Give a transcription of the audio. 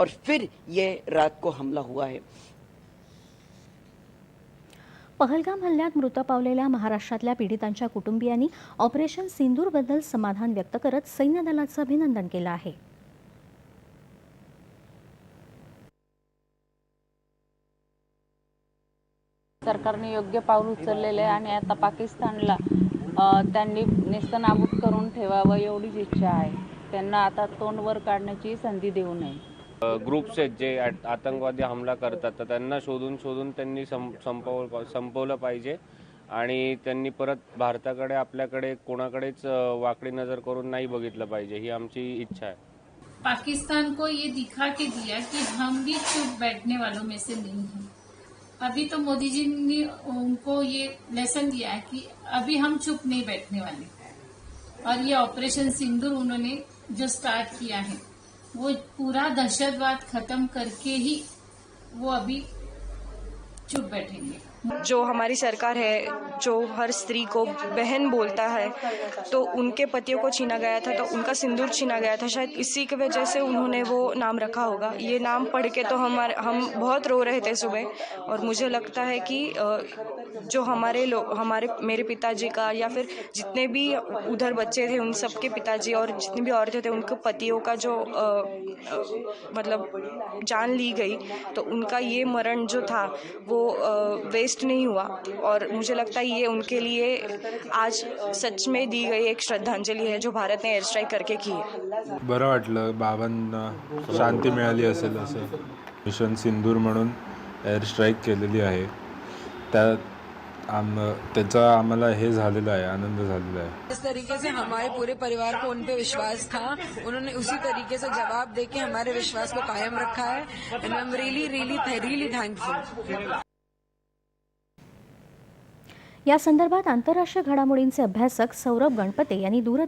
और फिर ये रात को हमला हुआ है। पहलगाम हल्ल्यात मृत पावलेल्या महाराष्ट्रातल्या पीडितांच्या कुटुंबियांनी ऑपरेशन सिंदूरबद्दल समाधान व्यक्त करत सैन्य दलाचं अभिनंदन केलं आहे। सरकारने योग्य पाऊल उचललेले आहे आणि आता पाकिस्तानला त्यांनी नेस्तनाबूत करून ठेवावं एवढीच इच्छा आहे। त्यांना आता तोंड वर काढण्याची संधी देऊ नये। ग्रुप्स आहेत जे आतंकवादी हमला करतात तर त्यांना शोधून त्यांनी संपवलं पाहिजे आणि त्यांनी परत भारताकडे आपल्याकडे कोणाकडेच वाकडी नजर करून नाही बघितलं पाहिजे, ही आमची इच्छा आहे। पाकिस्तान को ये दिखा के दिया कि हम भी चुप बैठने वालों में से नहीं हैं। अभी तो मोदी जी ने उनको ये लेसन दिया है कि अभी हम चुप नहीं बैठने वाले, और ये ऑपरेशन सिंदूर उन्होंने जो स्टार्ट किया है वो पूरा दहशतवाद खत्म करके ही वो अभी चुप बैठेंगे। जो हमारी सरकार है, जो हर स्त्री को बहन बोलता है, तो उनके पतियों को छीना गया था, तो उनका सिंदूर छीना गया था, शायद इसी की वजह से उन्होंने वो नाम रखा होगा। ये नाम पढ़ के तो हम बहुत रो रहे थे सुबह, और मुझे लगता है कि जो मेरे पिताजी का या फिर जितने भी उधर बच्चे थे उन सबके पिताजी और जितनी भी औरतें थे उनके पतियों का जो मतलब जान ली गई, तो उनका ये मरण जो था वो वेस्ट नहीं हुआ, और मुझे लगता है ये उनके लिए आज सच में दी गई एक श्रद्धांजलि है जो भारत ने एयर स्ट्राइक करके की है। बरं वाटलं, बाबांना शांती मिळाली असेल असं। मिशन सिंदूर म्हणून एअर स्ट्राईक केलेली आहे, त्याचा आम्हाला हे झालेला आहे, आनंद झालेला आहे। जिस तरीके से हमारे पूरे परिवार को उन पे विश्वास था, उन्होंने उसी तरीके से जवाब देके हमारे विश्वास को कायम रखा है, and I am really thankful. या संदर्भात आंतरराष्ट्रीय घडामोडींचे अभ्यासक सौरभ गणपते यांनी